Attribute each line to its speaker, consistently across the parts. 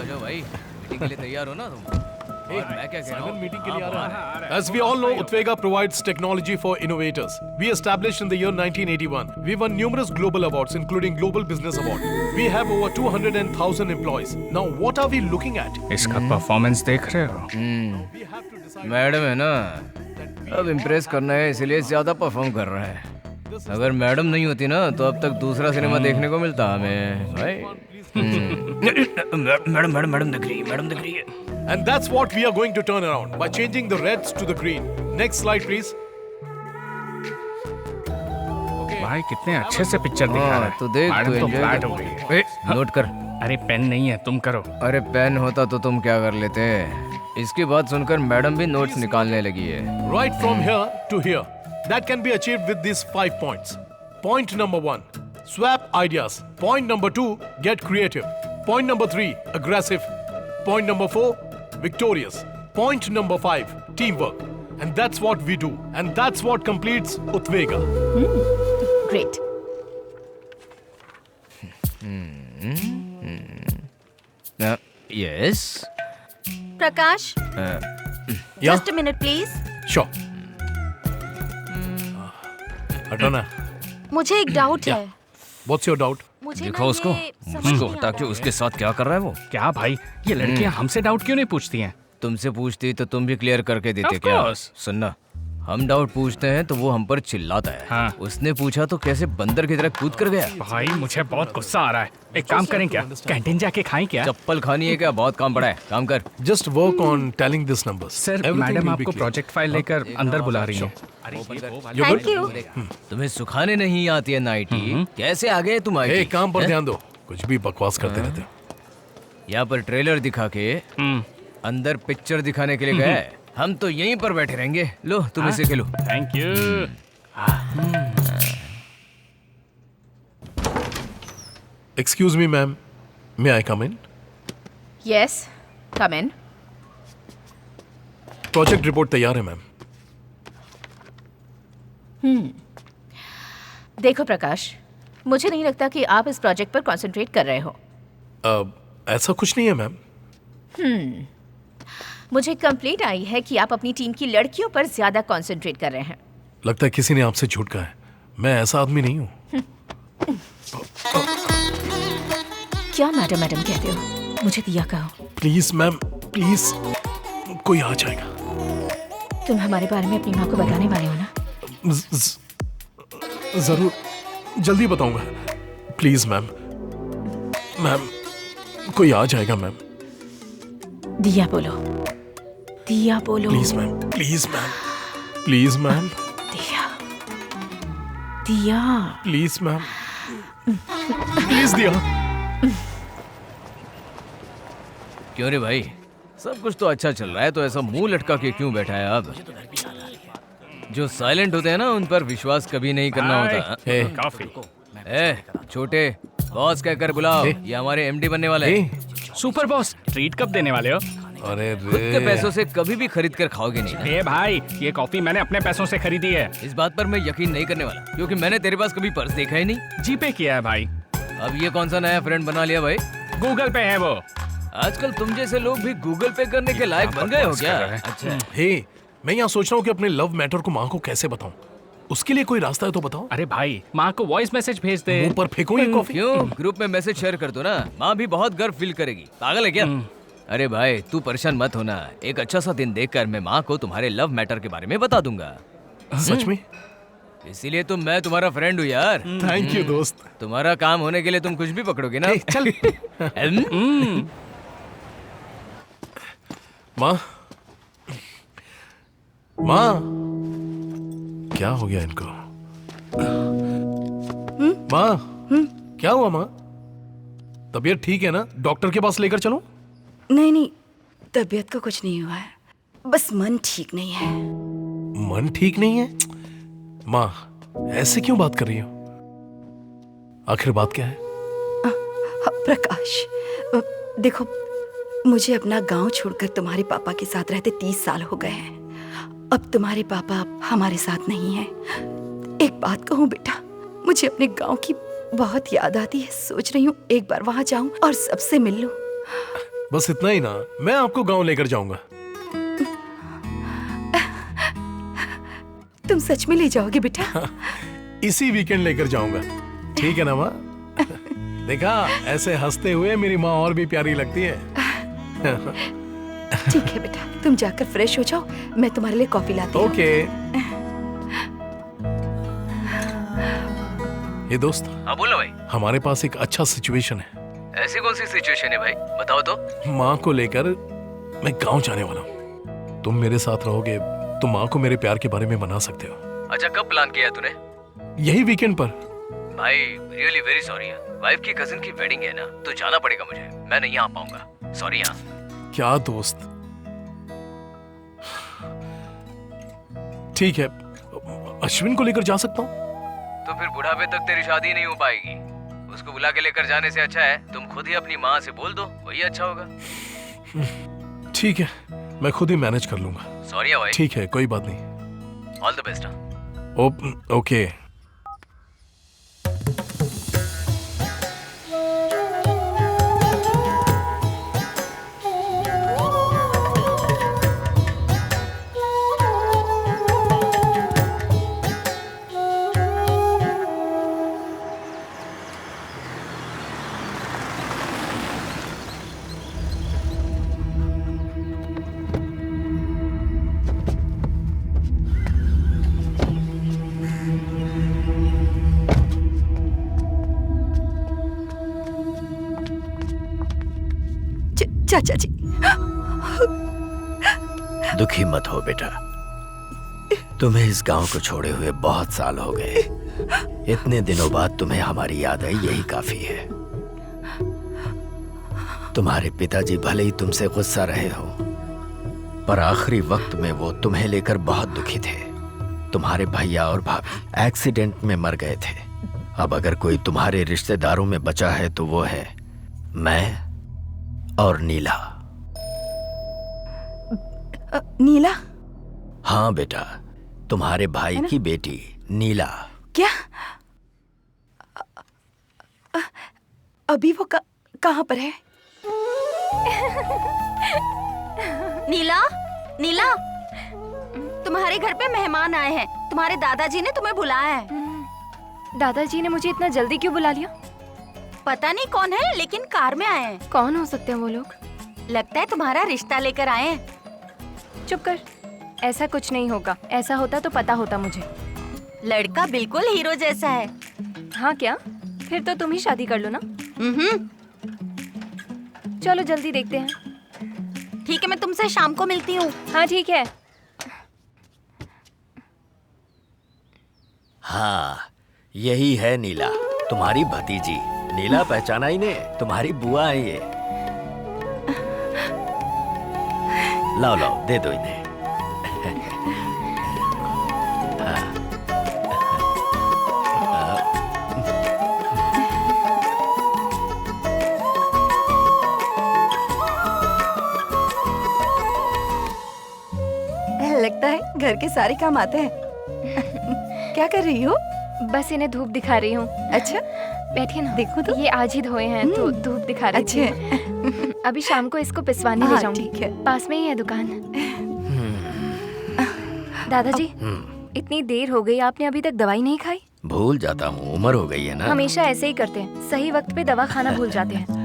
Speaker 1: जाओ भाई, मीटिंग के लिए तैयार हो ना तुम? और मैं क्या कह रहा हूँ?
Speaker 2: मीटिंग के लिए आ रहा है। As we all know, Utwega provides technology for innovators. We established in the year 1981. We won numerous global awards, including Global Business Award. We have over 200,000 employees. Now, what are we looking at?
Speaker 3: इसका performance देख रहे हो?
Speaker 1: Madam है ना, अब impress करना है इसलिए ज्यादा परफॉर्म कर रहा है। अगर मैडम नहीं होती ना तो अब तक दूसरा सिनेमा देखने को मिलता हमें भाई। मैडम दिख रही है।
Speaker 2: And that's what we are going to turn around by changing the reds to the green. Next slide, please.
Speaker 3: भाई कितने अच्छे से पिक्चर दिखा रहा है।
Speaker 1: तो देख,
Speaker 3: मैडम
Speaker 1: तो
Speaker 3: तो
Speaker 1: enjoy
Speaker 3: फ्लैट
Speaker 1: कर।
Speaker 3: हो गई है।
Speaker 1: नोट कर।
Speaker 3: अरे पेन नहीं है, तुम करो।
Speaker 1: अरे पेन होता तो तुम क्या कर लेते? इसकी बात सुनकर मैडम भी नोट्स निकालने लगी है।
Speaker 2: Right from here to here. That can be achieved with these 5 points. Point number 1, swap ideas. Point number 2, get creative. Point number 3, aggressive. Point number 4, victorious. Point number 5, teamwork. And that's what we do. And that's what completes Utvega.
Speaker 4: Great.
Speaker 1: Yes.
Speaker 4: Prakash,
Speaker 2: Yeah?
Speaker 4: just a minute please.
Speaker 2: Sure. हटो ना.
Speaker 4: मुझे एक doubt है।
Speaker 2: What's your doubt?
Speaker 4: मुझे
Speaker 1: देखो
Speaker 4: ना
Speaker 1: उसको,
Speaker 4: ये समझ
Speaker 1: उसको
Speaker 4: नहीं
Speaker 1: हटा
Speaker 4: आता
Speaker 1: के
Speaker 4: है।
Speaker 1: उसके साथ क्या कर रहा है वो?
Speaker 3: क्या भाई, ये लड़कियां हमसे डाउट क्यों नहीं पूछती हैं?
Speaker 1: तुमसे पूछती तो तुम भी क्लियर करके देते
Speaker 3: Of
Speaker 1: क्या?
Speaker 3: course.
Speaker 1: सुनना, हम डाउट पूछते हैं तो वो हम पर चिल्लाता है।
Speaker 3: हाँ।
Speaker 1: उसने पूछा तो कैसे बंदर की तरह कूद कर गया।
Speaker 3: भाई मुझे बहुत गुस्सा आ रहा है। एक काम करें क्या, कैंटीन जाके खाएं क्या?
Speaker 1: चप्पल खानी है क्या? बहुत काम पड़ा है, काम कर।
Speaker 2: Just work on tallying these numbers.
Speaker 3: Sir
Speaker 2: Everything
Speaker 3: madam
Speaker 2: will be
Speaker 3: आपको
Speaker 2: clear.
Speaker 3: प्रोजेक्ट फाइल लेकर अंदर बुला रही हैं।
Speaker 4: Thank you.
Speaker 1: तुम्हें सुखाने नहीं आती है नाइटी, कैसे आ गए तुम?
Speaker 2: Hey, काम पर ध्यान दो. कुछ भी बकवास करते रहते हो.
Speaker 1: यहाँ पर ट्रेलर दिखा के अंदर पिक्चर दिखाने के लिए गए। हम तो यहीं पर बैठे रहेंगे। लो तुम इसे खेलो।
Speaker 3: Thank you.
Speaker 2: Excuse me, ma'am. May I come in?
Speaker 4: Yes, come in.
Speaker 2: Project report तैयार है मैम.
Speaker 4: देखो प्रकाश, मुझे नहीं लगता कि आप इस प्रोजेक्ट पर कंसंट्रेट कर रहे हो।
Speaker 2: ऐसा कुछ नहीं है मैम.
Speaker 4: मुझे कंप्लेंट आई है कि आप अपनी टीम की लड़कियों पर ज्यादा कंसंट्रेट कर रहे हैं।
Speaker 2: लगता है किसी ने आपसे झूठ कहा है. मैं ऐसा आदमी नहीं हूँ.
Speaker 4: क्या मैडम मैडम कहते हो? मुझे दिया कहो।
Speaker 2: Please ma'am, please. कोई आ जाएगा.
Speaker 4: तुम हमारे बारे में अपनी माँ को बताने वाले हो ना?
Speaker 2: जरूर, जल्दी बताऊंगा. Please ma'am. मैम, कोई आ जाएगा मैम.
Speaker 4: दिया बोलो, दिया बोलो।
Speaker 2: Please ma'am, please ma'am, please ma'am,
Speaker 4: दिया, दिया।
Speaker 2: प्लीज मैम, प्लीज दिया.
Speaker 1: क्यों रे भाई, सब कुछ तो अच्छा चल रहा है तो ऐसा मुंह लटका के क्यों बैठा है आप? जो साइलेंट होते हैं ना उन पर विश्वास कभी नहीं करना होता।
Speaker 3: कॉफी।
Speaker 1: ए, छोटे बॉस कहकर बुलाओ, ये हमारे एमडी बनने वाले हैं।
Speaker 3: सुपर बॉस, ट्रीट कब देने वाले हो?
Speaker 2: अरे
Speaker 1: खुद के पैसों से कभी भी खरीद कर खाओगे नहीं ना?
Speaker 3: ए भाई, ये कॉफी मैंने अपने पैसों से खरीदी है।
Speaker 1: इस बात पर मैं यकीन नहीं करने वाला, क्योंकि मैंने तेरे पास कभी पर्स देखा ही नहीं।
Speaker 3: जीपे किया है भाई।
Speaker 1: अब ये कौन सा नया फ्रेंड बना लिया भाई?
Speaker 3: गूगल पे है वो।
Speaker 1: आजकल तुम जैसे लोग भी गूगल पे करने के लायक बन गए हो क्या? अच्छा,
Speaker 2: हे, मैं यहाँ सोच रहा हूँ कि अपने लव मैटर को माँ को कैसे बताऊँ. उसके लिए कोई रास्ता है तो बताओ.
Speaker 3: अरे भाई, माँ को वॉइस मैसेज भेज दे।
Speaker 2: मुंह पर फेंकूं ये कॉफी?
Speaker 1: क्यों? ग्रुप में मैसेज शेयर कर दो ना, माँ भी बहुत गर्व फील करेगी। पागल है क्या? अरे भाई तू परेशान मत होना, एक अच्छा सा दिन देखकर मैं माँ को तुम्हारे लव मैटर के बारे में बता दूंगा।
Speaker 2: सच में?
Speaker 1: इसीलिए तो मैं तुम्हारा फ्रेंड हूँ यार।
Speaker 2: थैंक यू दोस्त.
Speaker 1: तुम्हारा काम होने के लिए तुम कुछ भी पकड़ोगे ना?
Speaker 2: हे, चल. माँ, माँ, क्या हो गया इनको? माँ, क्या हुआ माँ? तबीयत ठीक है ना? डॉक्टर के पास लेकर चलो.
Speaker 5: नहीं नहीं, तबीयत को कुछ नहीं हुआ है, बस मन ठीक नहीं है।
Speaker 2: मन ठीक नहीं है? माँ, ऐसे क्यों बात कर रही हो? आखिर बात क्या है?
Speaker 5: प्रकाश, देखो, मुझे अपना गांव छोड़कर तुम्हारे पापा के साथ रहते 30 साल हो गए हैं. अब तुम्हारे पापा हमारे साथ नहीं हैं. एक बात कहूँ बेटा, मुझे अपने गांव की बहुत याद आती है. सोच रही हूँ एक बार वहां जाऊं और सबसे मिल लूं.
Speaker 2: बस इतना ही ना, मैं आपको गांव लेकर जाऊंगा।
Speaker 5: तुम सच में ले जाओगे बेटा?
Speaker 2: इसी वीकेंड लेकर जाऊंगा, ठीक है ना माँ? देखा, ऐसे हंसते हुए मेरी माँ और भी प्यारी लगती है।
Speaker 5: ठीक है बेटा, तुम जाकर फ्रेश हो जाओ, मैं तुम्हारे लिए कॉफी लाती हूँ।
Speaker 2: ओके। ये दोस्त,
Speaker 1: हाँ बोलो भाई।
Speaker 2: हमारे पास एक अच्छा सिचुएशन है।
Speaker 1: ऐसी कौन सी सिचुएशन है भाई, बताओ तो।
Speaker 2: माँ को लेकर मैं गांव जाने वाला हूँ। तुम मेरे साथ रहोगे तो माँ को मेरे प्यार के बारे में बना सकते हो।
Speaker 1: अच्छा, कब प्लान किया तूने?
Speaker 2: यही वीकेंड पर।
Speaker 1: भाई रियली वेरी सॉरी यार, वाइफ की कजिन की वेडिंग है ना, तो जाना पड़ेगा मुझे, मैं नहीं आ पाऊंगा, सॉरी यार।
Speaker 2: क्या दोस्त, ठीक है, अश्विन को लेकर जा सकता हूँ।
Speaker 1: तो फिर बुढ़ापे तक तेरी शादी नहीं हो पाएगी। उसको बुला के लेकर जाने से अच्छा है तुम खुद ही अपनी माँ से बोल दो, वही अच्छा होगा।
Speaker 2: ठीक है, मैं खुद ही मैनेज कर लूंगा।
Speaker 1: सॉरी भाई।
Speaker 2: ठीक है, कोई बात नहीं।
Speaker 1: All the best.
Speaker 2: ओके।
Speaker 5: चाचा जी,
Speaker 6: दुखी मत हो बेटा, तुम्हें इस गांव को छोड़े हुए बहुत साल हो गए। इतने दिनों बाद तुम्हें हमारी याद आई, यही काफी है। तुम्हारे पिताजी भले ही तुमसे गुस्सा रहे हो, पर आखिरी वक्त में वो तुम्हें लेकर बहुत दुखी थे। तुम्हारे भैया और भाभी एक्सीडेंट में मर गए थे। अब अगर कोई तुम्हारे रिश्तेदारों में बचा है तो वो है मैं और नीला।
Speaker 5: नीला?
Speaker 6: हाँ बेटा, तुम्हारे भाई की बेटी नीला।
Speaker 5: क्या? अभी वो कहाँ पर है?
Speaker 7: नीला, नीला, तुम्हारे घर पे मेहमान आए हैं। तुम्हारे दादाजी ने तुम्हें बुलाया है।
Speaker 8: दादाजी ने मुझे इतना जल्दी क्यों बुला लिया?
Speaker 7: पता नहीं कौन है, लेकिन कार में आए हैं।
Speaker 8: कौन हो सकते हैं वो लोग?
Speaker 7: लगता है तुम्हारा रिश्ता लेकर आए हैं।
Speaker 8: चुप कर, ऐसा कुछ नहीं होगा। ऐसा होता तो पता होता मुझे।
Speaker 7: लड़का बिल्कुल हीरो जैसा है।
Speaker 8: हाँ क्या? फिर तो तुम ही शादी कर लो ना। चलो जल्दी देखते हैं।
Speaker 7: ठीक है, मैं तुमसे शाम को मिलती हूँ।
Speaker 8: हाँ ठीक है।
Speaker 6: हाँ, यही है नीला, तुम्हारी भतीजी। नीला पहचाना ही ने, तुम्हारी बुआ है ये। लाओ लाओ, दे दो इन्हें।
Speaker 5: लगता है घर के सारे काम आते हैं। क्या कर रही हो?
Speaker 8: बस इन्हें धूप दिखा रही हूँ।
Speaker 5: अच्छा,
Speaker 8: बैठिए ना।
Speaker 5: देखो तो।
Speaker 8: ये आज ही धोए हैं तो धूप दिखा रही
Speaker 5: अच्छे।
Speaker 8: थी। अभी शाम को इसको पिसवाने ले
Speaker 5: हाँ,
Speaker 8: जाऊंगी।
Speaker 5: ठीक है।
Speaker 8: पास में ही है दुकान। दादाजी, इतनी देर हो गई, आपने अभी तक दवाई नहीं खाई?
Speaker 6: भूल जाता हूँ, उम्र हो गई है ना।
Speaker 8: हमेशा ऐसे ही करते हैं, सही वक्त पे दवा खाना भूल जाते हैं।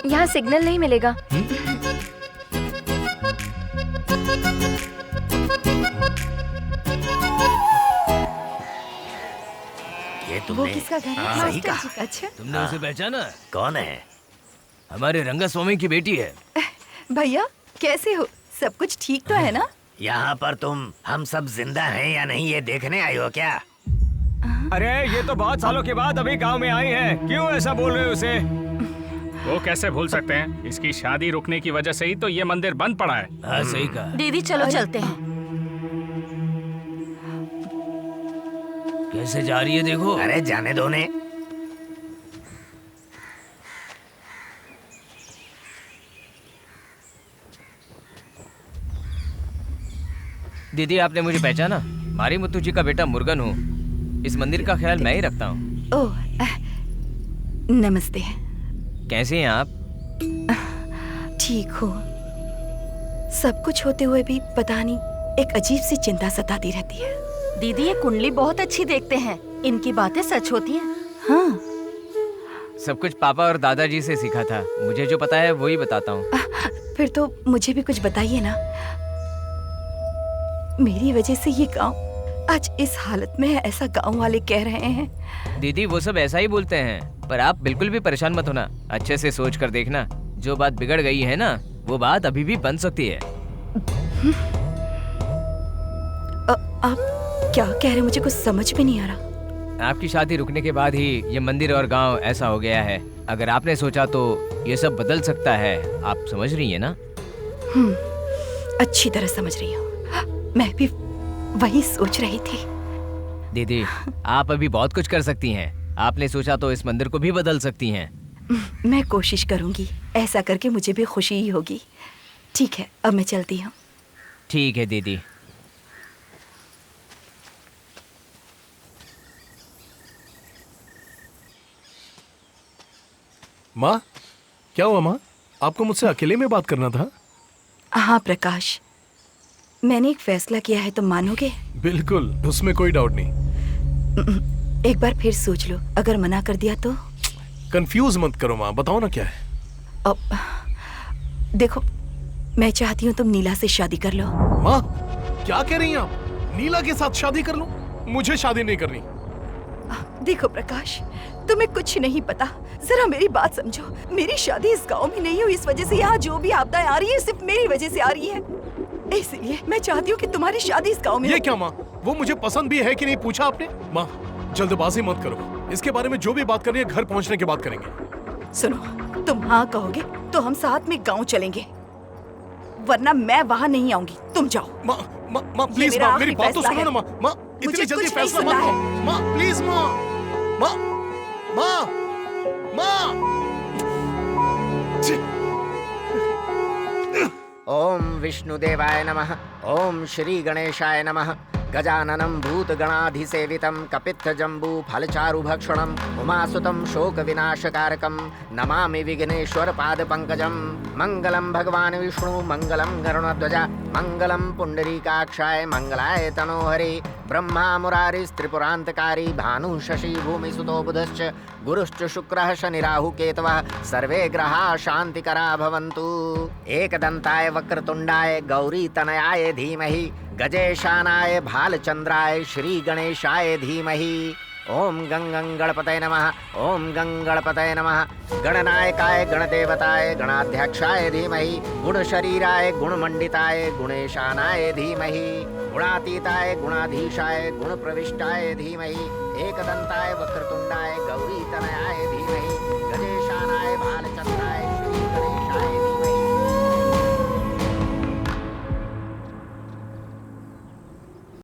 Speaker 8: यहाँ सिग्नल नहीं मिलेगा।
Speaker 6: ये
Speaker 5: वो
Speaker 6: तुमने
Speaker 5: किसका घर है?
Speaker 6: सही कहा।
Speaker 5: अच्छा,
Speaker 1: तुमने उसे पहचाना?
Speaker 6: कौन है?
Speaker 1: हमारे रंगास्वामी की बेटी है।
Speaker 5: भैया कैसे हो? सब कुछ ठीक तो है ना?
Speaker 6: यहाँ पर तुम हम सब जिंदा हैं या नहीं ये देखने आई हो क्या?
Speaker 3: अरे ये तो बहुत सालों के बाद अभी गांव में आई है, क्यों ऐसा बोल रहे हो उसे? वो कैसे भूल सकते हैं? इसकी शादी रुकने की वजह से ही तो ये मंदिर बंद पड़ा है।
Speaker 1: हाँ सही कहा।
Speaker 7: दीदी चलो चलते हैं।
Speaker 1: कैसे जा रही है देखो।
Speaker 6: अरे जाने दो ने।
Speaker 1: दीदी आपने मुझे पहचाना? मारी मुत्तू जी का बेटा मुर्गन हूँ। इस मंदिर का ख्याल मैं ही रखता हूँ।
Speaker 5: ओह, नमस्ते।
Speaker 1: कैसे हैं आप?
Speaker 5: ठीक हो? सब कुछ होते हुए भी पता नहीं एक अजीब सी चिंता सताती रहती है।
Speaker 7: दीदी ये कुंडली बहुत अच्छी देखते हैं, इनकी बातें सच होती हैं।
Speaker 5: हाँ,
Speaker 1: सब कुछ पापा और दादाजी से सीखा था। मुझे जो पता है वही बताता हूँ।
Speaker 5: फिर तो मुझे भी कुछ बताइए ना। मेरी वजह से ये गांव आज इस हालत में है, ऐसा गांव वाले कह रहे हैं।
Speaker 1: दीदी वो सब ऐसा ही बोलते हैं, पर आप बिल्कुल भी परेशान मत होना। अच्छे से सोच कर देखना, जो बात बिगड़ गई है ना, वो बात अभी भी बन सकती है।
Speaker 5: आप क्या कह रहे, मुझे कुछ समझ में नहीं आ रहा।
Speaker 1: आपकी शादी रुकने के बाद ही ये मंदिर और गांव ऐसा हो गया है। अगर आपने सोचा तो ये सब बदल सकता है। आप समझ रही है ना?
Speaker 5: अच्छी तरह समझ रही हूँ। मैं भी वही सोच रही थी।
Speaker 1: दीदी आप अभी बहुत कुछ कर सकती हैं। आपने सोचा तो इस मंदिर को भी बदल सकती हैं।
Speaker 5: मैं कोशिश करूंगी, ऐसा करके मुझे भी खुशी ही होगी। ठीक है, अब मैं चलती हूँ।
Speaker 1: ठीक है दीदी।
Speaker 2: माँ, क्या हुआ माँ? आपको मुझसे अकेले में बात करना था?
Speaker 5: हाँ प्रकाश, मैंने एक फैसला किया है, तुम मानोगे?
Speaker 2: बिल्कुल, उसमें कोई डाउट नहीं।
Speaker 5: एक बार फिर सोच लो, अगर मना कर दिया तो?
Speaker 2: कंफ्यूज मत करो माँ, बताओ ना क्या है।
Speaker 5: अब देखो, मैं चाहती हूँ तुम नीला से शादी कर लो।
Speaker 2: माँ, क्या कह रही हैं आप? नीला के साथ शादी कर लूं? मुझे शादी नहीं करनी।
Speaker 5: देखो प्रकाश, तुम्हें कुछ नहीं पता, जरा मेरी बात समझो। मेरी शादी इस गांव में नहीं हुई, इस वजह से यहाँ जो भी आपदाएं आ रही है सिर्फ मेरी वजह से आ रही है। इसलिए मैं चाहती हूँ कि तुम्हारी शादी इस गांव में
Speaker 2: ये
Speaker 5: हो।
Speaker 2: क्या माँ, वो मुझे पसंद भी है कि नहीं पूछा आपने? माँ, जल्दबाजी मत करो। इसके बारे में जो भी बात करनी है घर पहुँचने के बाद करेंगे।
Speaker 5: सुनो, तुम हाँ कहोगे तो हम साथ में गाँव चलेंगे, वरना मैं वहाँ नहीं आऊंगी। तुम जाओ।
Speaker 2: माँ, माँ, माँ प्लीज
Speaker 5: मेरा
Speaker 2: माँ, मेरी
Speaker 5: आखिरी
Speaker 2: बात तो
Speaker 5: फैसला
Speaker 2: सुनो ना
Speaker 5: है।
Speaker 2: माँ। माँ, इतनी
Speaker 5: मुझे
Speaker 2: जल्दी
Speaker 5: कुछ नहीं
Speaker 2: फैसला
Speaker 5: सुनना
Speaker 2: मत
Speaker 5: है।
Speaker 2: करो। माँ प्लीज माँ, माँ, माँ, माँ।
Speaker 6: ओम विष्णुदेवाय नमः। ओम श्री गणेशाय नमः। गजाननं भूतगणाधिसेवितं कपित्थजम्बू फलचारुभक्षणं उमासुतं शोकविनाशकारकं नमामि विघ्नेश्वर पादपङ्कजं। मङ्गलं भगवान् विष्णु मङ्गलं गरुणध्वज मङ्गलं पुण्डरीकाक्षाय मङ्गलाय तनोहरे। ब्रह्मा मुरारिस्त्रिपुरान्तकारी भानुः शशि भूमिसुतो बुधश्च गुरुश्च शुक्रः शनिराहुः केतवः सर्वे ग्रहाः शान्तिकरा भवन्तु। एकदन्ताय वक्रतुण्डाय गौरीतनयाय धीमहि गजेशानाय भालचंद्राय श्री गणेशाय धीमहि। ओम गंगं गणपतये नमः। ओम गंगणपतये नमः। गणनायकाय गणदेवताय गणाध्यक्षाय धीमहि गुणशरीराय गुणमंडिताय गुणेशानाय धीमहि गुणातीताय गुणाधीशाय गुणप्रविष्टाय धीमहि एकदंताय वक्रतुंडाय गौरीतनयाय धीमहि